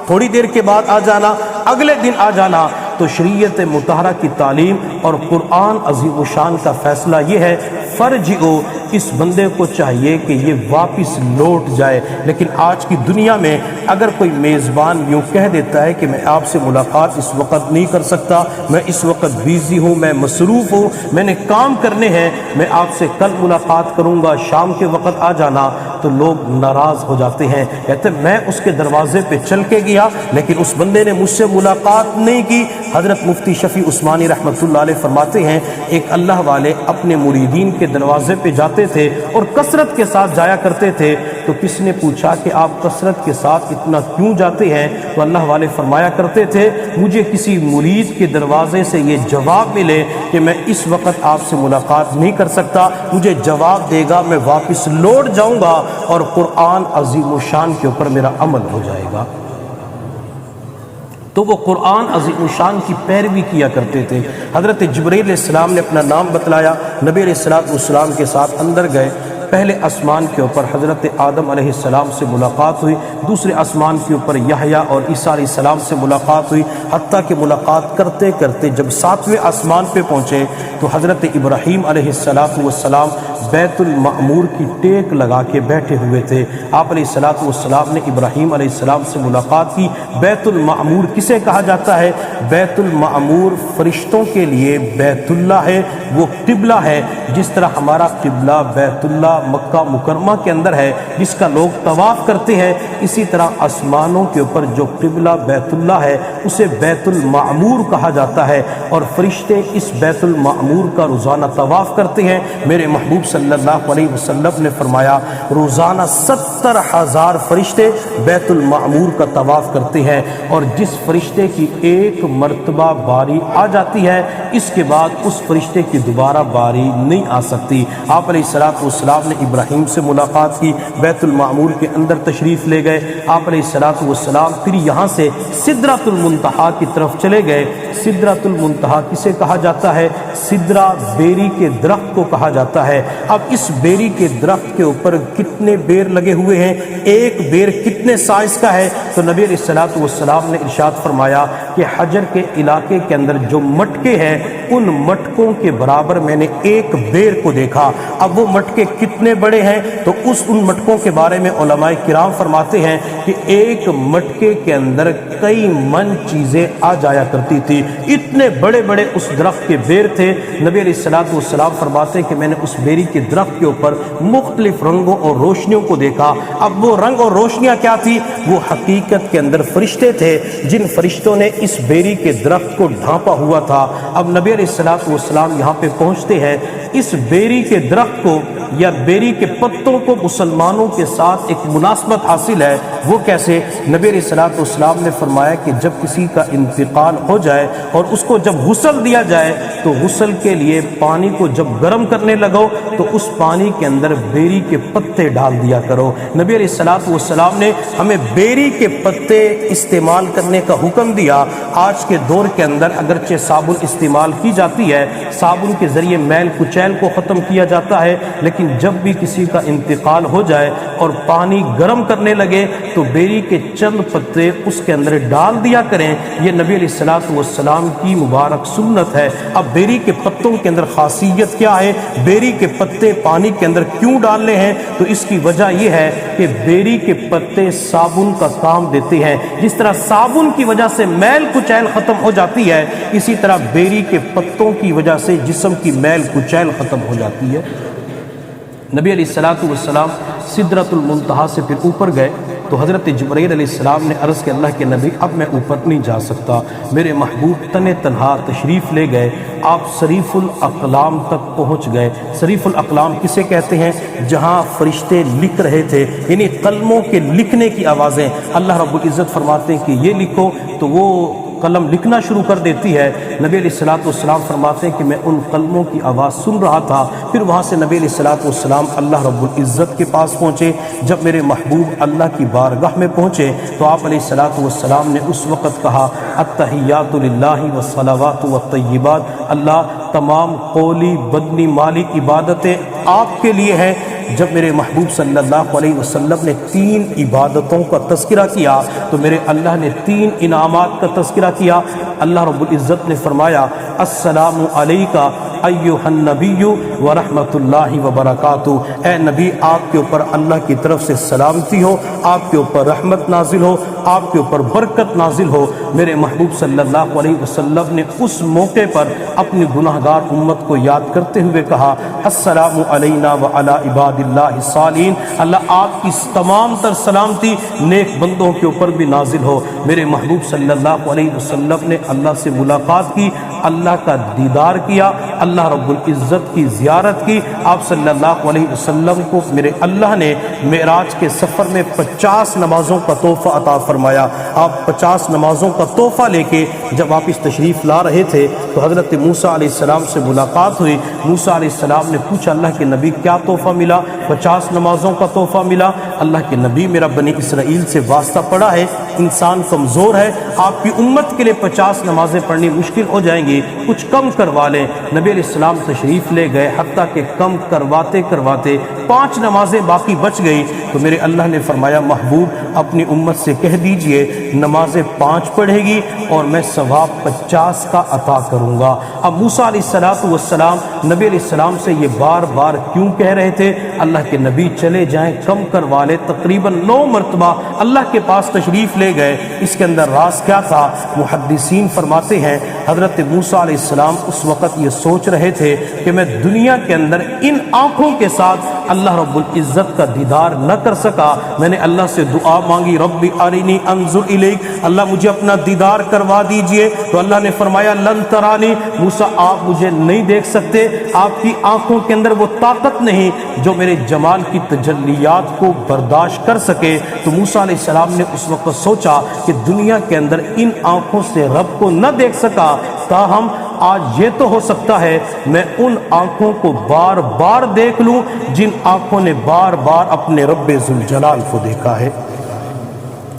تھوڑی دیر کے بعد آ جانا، اگلے دن آ جانا، تو شریعت مطہرہ کی تعلیم اور قرآن عظیم الشان کا فیصلہ یہ ہے، فرجعو، اس بندے کو چاہیے کہ یہ واپس لوٹ جائے۔ لیکن آج کی دنیا میں اگر کوئی میزبان یوں کہہ دیتا ہے کہ میں آپ سے ملاقات اس وقت نہیں کر سکتا، میں اس وقت بیزی ہوں، میں مصروف ہوں، میں نے کام کرنے ہیں، میں آپ سے کل ملاقات کروں گا، شام کے وقت آ جانا، تو لوگ ناراض ہو جاتے ہیں، کہتے ہیں میں اس کے دروازے پہ چل کے گیا لیکن اس بندے نے مجھ سے ملاقات نہیں کی۔ حضرت مفتی شفیع عثمانی رحمۃ اللہ علیہ فرماتے ہیں ایک اللہ والے اپنے مریدین کے دروازے پہ جاتے تھے اور کثرت کے ساتھ جایا کرتے تھے، تو کس نے پوچھا کہ آپ کثرت کے ساتھ اتنا کیوں جاتے ہیں؟ تو اللہ والے فرمایا کرتے تھے مجھے کسی مرید کے دروازے سے یہ جواب ملے کہ میں اس وقت آپ سے ملاقات نہیں کر سکتا، مجھے جواب دے گا، میں واپس لوٹ جاؤں گا اور قرآن عظیم الشان کے اوپر میرا عمل ہو جائے گا۔ تو وہ قرآن عظیم الشان کی پیروی کیا کرتے تھے۔ حضرت جبرائیل علیہ السلام نے اپنا نام بتلایا، نبی علیہ السلام کے ساتھ اندر گئے، پہلے آسمان کے اوپر حضرت آدم علیہ السلام سے ملاقات ہوئی، دوسرے آسمان کے اوپر یحییٰ اور عیسیٰ علیہ السلام سے ملاقات ہوئی، حتیٰ کہ ملاقات کرتے کرتے جب 7ویں آسمان پہ پہنچے تو حضرت ابراہیم علیہ السلام بیت المعمور کی ٹیک لگا کے بیٹھے ہوئے تھے۔ آپ علیہ السلام نے ابراہیم علیہ السلام سے ملاقات کی۔ بیت المعمور کسے کہا جاتا ہے؟ بیت المعمور فرشتوں کے لیے بیت اللہ ہے، وہ قبلہ ہے، جس طرح ہمارا قبلہ بیت اللہ مکہ مکرمہ کے اندر ہے جس کا لوگ طواف کرتے ہیں، اسی طرح آسمانوں کے اوپر جو قبلہ بیت اللہ ہے اسے بیت المعمور کہا جاتا ہے، اور فرشتے اس بیت المعمور کا روزانہ طواف کرتے ہیں۔ میرے محبوب صلی اللہ علیہ وسلم نے فرمایا روزانہ 70,000 فرشتے بیت المعمور کا طواف کرتے ہیں، اور جس فرشتے کی ایک مرتبہ باری آ جاتی ہے اس کے بعد اس فرشتے کی دوبارہ باری نہیں آ سکتی۔ آپ علیہ السلام نے ابراہیم سے ملاقات کی، بیت المعمور کے اندر تشریف لے گئے۔ آپ علیہ السلام پھر یہاں سے سدرۃ المنتہا کی طرف چلے گئے۔ سدرۃ المنتہا کسے کہا جاتا ہے؟ سدرہ بیری کے درخت کو کہا جاتا ہے۔ اب اس بیری کے درخت کے اوپر کتنے بیر لگے ہوئے ہیں، ایک بیر کتنے سائز کا ہے؟ تو نبی علیہ السلام نے ارشاد فرمایا کہ حجر کے علاقے کے اندر جو مٹکے ہیں ان مٹکوں کے برابر میں نے ایک بیر کو دیکھا۔ اب وہ مٹکے کتنے بڑے ہیں؟ تو ان مٹکوں کے بارے میں علماء کرام فرماتے ہیں کہ ایک مٹکے کے اندر کئی من چیزیں آ جایا کرتی تھی، اتنے بڑے بڑے اس درخت کے بیر تھے۔ نبی علیہ السلام فرماتے ہیں کہ میں نے اس بیری کے درخت کے اوپر مختلف رنگوں اور روشنیوں کو دیکھا۔ اب وہ رنگ اور روشنیاں کیا تھی؟ وہ حقیقت کے اندر فرشتے تھے جن فرشتوں نے اس بیری کے درخت کو ڈھانپا ہوا تھا۔ اب نبی علیہ السلام یہاں پہ پہنچتے ہیں، اس بیری کے درخت کو یا بیری کے پتوں کو مسلمانوں کے ساتھ ایک مناسبت حاصل ہے۔ وہ کیسے؟ نبی علیہ السلام نے فرمایا کہ جب کسی کا انتقال ہو جائے اور اس کو جب غسل دیا جائے تو غسل کے لیے پانی کو جب گرم کرنے لگو تو اس پانی کے اندر بیری کے پتے ڈال دیا کرو۔ نبی علیہ السلام نے ہمیں بیری کے پتے استعمال کرنے کا حکم دیا۔ آج کے دور کے اندر اگرچہ صابن استعمال کی جاتی ہے، صابن کے ذریعے میل کچیل کو ختم کیا جاتا ہے، لیکن جب بھی کسی کا انتقال ہو جائے اور پانی گرم کرنے لگے تو بیری کے چند پتے اس کے اندر ڈال دیا کریں، یہ نبی علیہ الصلوۃ والسلام کی مبارک سنت ہے۔ اب بیری کے پتوں کے اندر خاصیت کیا ہے، بیری کے پتے پانی کے اندر کیوں ڈالنے ہیں؟ تو اس کی وجہ یہ ہے کہ بیری کے پتے صابن کا کام دیتے ہیں۔ جس طرح صابن کی وجہ سے میل کچیل ختم ہو جاتی ہے، اسی طرح بیری کے پتوں کی وجہ سے جسم کی میل کچیل ختم ہو جاتی ہے۔ نبی علیہ الصلوۃ والسلام سدرۃ المنتہا سے پھر اوپر گئے تو حضرت جبرائیل علیہ السلام نے عرض کہ اللہ کے نبی اب میں اوپر نہیں جا سکتا۔ میرے محبوب تن تنہا تشریف لے گئے، آپ صریف الاقلام تک پہنچ گئے۔ صریف الاقلام کسے کہتے ہیں؟ جہاں فرشتے لکھ رہے تھے، یعنی قلموں کے لکھنے کی آوازیں۔ اللہ رب العزت فرماتے ہیں کہ یہ لکھو تو وہ قلم لکھنا شروع کر دیتی ہے۔ نبی علیہ الصلوۃ والسلام فرماتے ہیں کہ میں ان قلموں کی آواز سن رہا تھا، پھر وہاں سے نبی علیہ الصلوۃ والسلام اللہ رب العزت کے پاس پہنچے۔ جب میرے محبوب اللہ کی بارگاہ میں پہنچے تو آپ علیہ الصلوۃ والسلام نے اس وقت کہا التحیات للہ والصلوات والطیبات، اللہ تمام قولی بدنی مالی عبادتیں آپ کے لیے ہیں۔ جب میرے محبوب صلی اللہ علیہ وسلم نے 3 عبادتوں کا تذکرہ کیا تو میرے اللہ نے 3 انعامات کا تذکرہ کیا۔ اللہ رب العزت نے فرمایا السلام علیکہ ایھا النبی ورحمۃ اللہ وبرکاتہ، اے نبی آپ کے اوپر اللہ کی طرف سے سلامتی ہو، آپ کے اوپر رحمت نازل ہو، آپ کے اوپر برکت نازل ہو۔ میرے محبوب صلی اللہ علیہ وسلم نے اس موقع پر اپنی گناہگار امت کو یاد کرتے ہوئے کہا السلام علینا وعلی عباد اللہ الصالحین، اللہ آپ کی تمام تر سلامتی نیک بندوں کے اوپر بھی نازل ہو۔ میرے محبوب صلی اللہ علیہ وسلم نے اللہ سے ملاقات کی، اللہ کا دیدار کیا، اللہ رب العزت کی زیارت کی۔ آپ صلی اللہ علیہ وسلم کو میرے اللہ نے معراج کے سفر میں 50 نمازوں کا تحفہ عطا فرمایا۔ آپ 50 نمازوں کا تحفہ لے کے جب واپس تشریف لا رہے تھے تو حضرت موسیٰ علیہ السلام سے ملاقات ہوئی۔ موسیٰ علیہ السلام نے پوچھا اللہ کے نبی کیا تحفہ ملا؟ 50 نمازوں کا تحفہ ملا۔ اللہ کے نبی میرا بنی اسرائیل سے واسطہ پڑا ہے، انسان کمزور ہے، آپ کی امت کے لیے 50 نمازیں پڑھنی مشکل ہو جائیں گی، کچھ کم کروا لیں۔ نبی علیہ السلام تشریف لے گئے، حتیٰ کہ کم کرواتے کرواتے 5 نمازیں باقی بچ گئی تو میرے اللہ نے فرمایا محبوب اپنی امت سے کہہ دیجئے نمازیں 5 پڑھے گی اور میں ثواب 50 کا عطا کروں گا۔ اب موسیٰ علیہ السلام نبی علیہ السلام سے یہ بار بار کیوں کہہ رہے تھے؟ اللہ کے نبی چلے جائیں کم کروا لے۔ تقریباً 9 مرتبہ اللہ کے پاس تشریف لے گئے۔ اس کے اندر راز کیا تھا؟ محدثین فرماتے ہیں حضرت موسیٰ علیہ السلام اس وقت یہ سوچ رہے تھے کہ میں دنیا کے اندر ان آنکھوں کے ساتھ اللہ رب العزت کا دیدار نہ کر سکا، میں نے اللہ سے دعا مانگی ربی ارنی انظر الیک، اللہ مجھے اپنا دیدار کروا دیجئے، تو اللہ نے فرمایا لن ترانی، موسیٰ آپ مجھے نہیں دیکھ سکتے، آپ کی آنکھوں کے اندر وہ طاقت نہیں جو میرے جمال کی تجلیات کو برداشت کر سکے۔ تو موسیٰ علیہ السلام نے اس وقت سوچا کہ دنیا کے اندر ان آنکھوں سے رب کو نہ دیکھ سکا، تاہم آج یہ تو ہو سکتا ہے میں ان آنکھوں کو بار بار دیکھ لوں جن آنکھوں نے بار بار اپنے رب ذوالجلال کو دیکھا ہے۔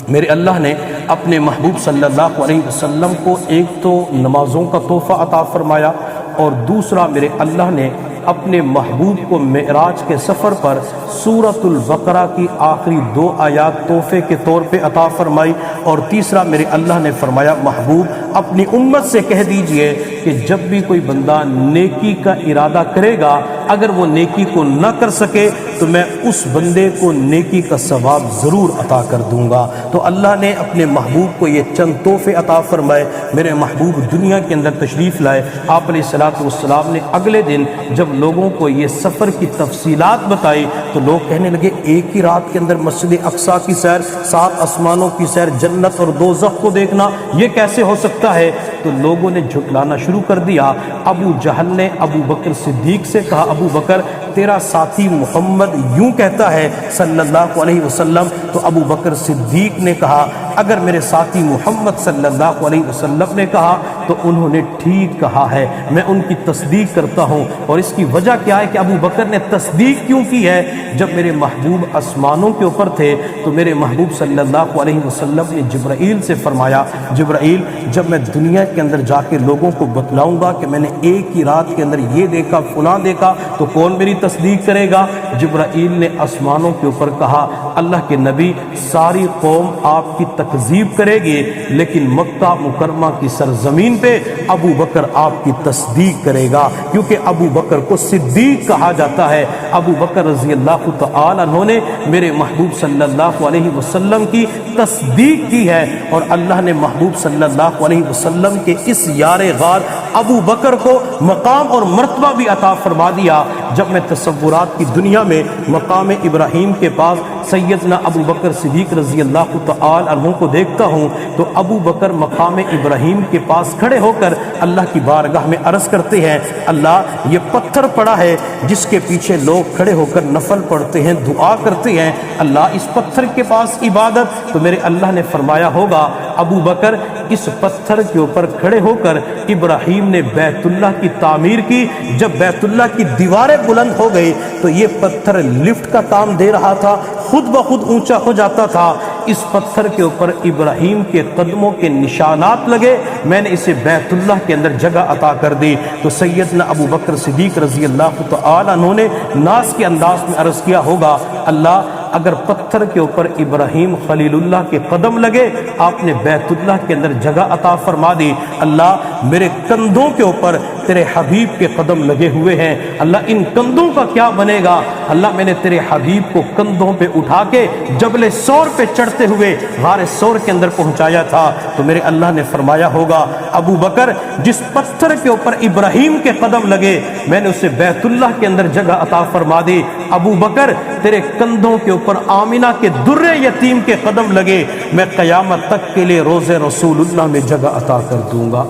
میرے اللہ نے اپنے محبوب صلی اللہ علیہ وسلم کو ایک تو نمازوں کا تحفہ عطا فرمایا اور دوسرا میرے اللہ نے اپنے محبوب کو معراج کے سفر پر سورۃ البقرہ کی آخری 2 آیات تحفے کے طور پہ عطا فرمائی، اور تیسرا میرے اللہ نے فرمایا محبوب اپنی امت سے کہہ دیجئے کہ جب بھی کوئی بندہ نیکی کا ارادہ کرے گا اگر وہ نیکی کو نہ کر سکے تو میں اس بندے کو نیکی کا ثواب ضرور عطا کر دوں گا۔ تو اللہ نے اپنے محبوب کو یہ چند تحفے عطا فرمائے۔ میرے محبوب دنیا کے اندر تشریف لائے، آپ علیہ الصلوۃ والسلام نے اگلے دن جب لوگوں کو یہ سفر کی تفصیلات بتائی تو لوگ کہنے لگے ایک ہی رات کے اندر مسجد اقصیٰ کی سیر، 7 آسمانوں کی سیر، جنت اور دوزخ کو دیکھنا، یہ کیسے ہو سکتا ہے؟ تو لوگوں نے جھٹلانا شروع کر دیا۔ ابو جہل نے ابو بکر صدیق سے کہا ابو بکر تیرا ساتھی محمد یوں کہتا ہے صلی اللہ علیہ وسلم، تو ابو بکر صدیق نے کہا اگر میرے ساتھی محمد صلی اللہ علیہ وسلم نے کہا تو انہوں نے ٹھیک کہا ہے، میں ان کی تصدیق کرتا ہوں۔ اور اس کی وجہ کیا ہے کہ ابو بکر نے تصدیق کیوں کی ہے؟ جب میرے محبوب آسمانوں کے اوپر تھے تو میرے محبوب صلی اللہ علیہ وسلم نے جبرائیل سے فرمایا، جبرائیل جب میں دنیا کے اندر جا کے لوگوں کو بتلاؤں گا کہ میں نے ایک ہی رات کے اندر یہ دیکھا فلاں دیکھا تو کون میری تصدیق کرے گا؟ جبرائیل نے آسمانوں کے اوپر کہا، اللہ کے نبی ساری قوم آپ کی تکذیب کرے گی لیکن مکہ مکرمہ کی سرزمین پہ ابو بکر آپ کی تصدیق کرے گا، کیونکہ ابو بکر کو صدیق کہا جاتا ہے۔ ابو بکر رضی اللہ تعالی عنہ نے میرے محبوب صلی اللہ علیہ وسلم کی تصدیق کی ہے، اور اللہ نے محبوب صلی اللہ علیہ وسلم کے اس یار غار ابو بکر کو مقام اور مرتبہ بھی عطا فرما دیا۔ جب میں تصورات کی دنیا میں مقام ابراہیم کے پاس سیدنا ابو بکر صدیق رضی اللہ تعالی عنہ کو دیکھتا ہوں تو ابو بکر مقام ابراہیم کے پاس کھڑے ہو کر اللہ کی بارگاہ میں عرض کرتے ہیں، اللہ یہ پتھر پڑا ہے جس کے پیچھے لوگ کھڑے ہو کر نفل پڑھتے ہیں، دعا کرتے ہیں، اللہ اس پتھر کے پاس عبادت۔ تو میرے اللہ نے فرمایا ہوگا ابو بکر اس پتھر کے اوپر کھڑے ہو کر ابراہیم نے بیت اللہ کی تعمیر کی، جب بیت اللہ کی دیواریں بلند ہو گئی تو یہ پتھر لفٹ کا کام دے رہا تھا، خود بخود اونچا ہو جاتا تھا۔ اس پتھر کے اوپر ابراہیم کے قدموں کے نشانات لگے، میں نے اسے بیت اللہ کے اندر جگہ عطا کر دی۔ تو سیدنا ابو بکر صدیق رضی اللہ تعالی عنہ نے ناز کے انداز میں عرض کیا ہوگا، اللہ اگر پتھر کے اوپر ابراہیم خلیل اللہ کے قدم لگے، آپ نے بیت اللہ کے اندر جگہ عطا فرما دی، اللہ میرے کندھوں کے اوپر تیرے حبیب کے قدم لگے ہوئے ہیں، اللہ ان کندھوں کا کیا بنے گا؟ اللہ میں نے تیرے حبیب کو کندھوں پہ اٹھا کے جبل سور پہ چڑھتے ہوئے غار سور کے اندر پہنچایا تھا۔ تو میرے اللہ نے فرمایا ہوگا، ابو بکر جس پتھر کے اوپر ابراہیم کے قدم لگے میں نے اسے بیت اللہ کے اندر جگہ عطا فرما دی۔ ابو بکر تیرے کندھوں کے اوپر آمینہ کے در یتیم کے قدم لگے، میں قیامت تک کے لیے روز رسول اللہ میں جگہ عطا کر دوں گا۔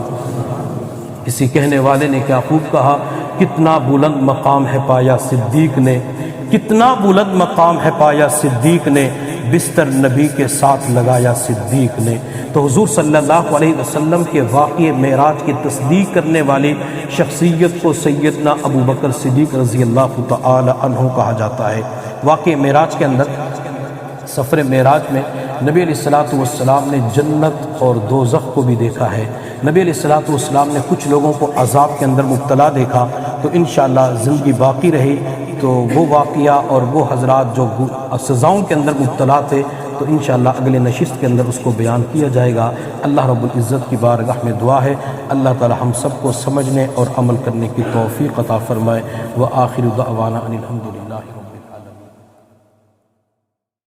اسی کہنے والے نے کیا خوب کہا، کتنا بلند مقام ہے پایا صدیق نے، کتنا بلند مقام ہے پایا صدیق نے، بستر نبی کے ساتھ لگایا صدیق نے۔ تو حضور صلی اللہ علیہ وسلم کے واقعے معراج کی تصدیق کرنے والی شخصیت کو سیدنا ابو بکر صدیق رضی اللہ تعالی عنہ کہا جاتا ہے۔ واقعہ معراج کے اندر سفر معراج میں نبی علیہ السلام نے جنت اور دوزخ کو بھی دیکھا ہے۔ نبی علیہ السلام نے کچھ لوگوں کو عذاب کے اندر مبتلا دیکھا، تو انشاءاللہ زندگی باقی رہی تو وہ واقعہ اور وہ حضرات جو سزاؤں کے اندر مبتلا تھے تو انشاءاللہ اگلے نشست کے اندر اس کو بیان کیا جائے گا۔ اللہ رب العزت کی بارگاہ میں دعا ہے اللہ تعالی ہم سب کو سمجھنے اور عمل کرنے کی توفیق عطا فرمائے۔ وآخر دعوانا ان الحمدللہ۔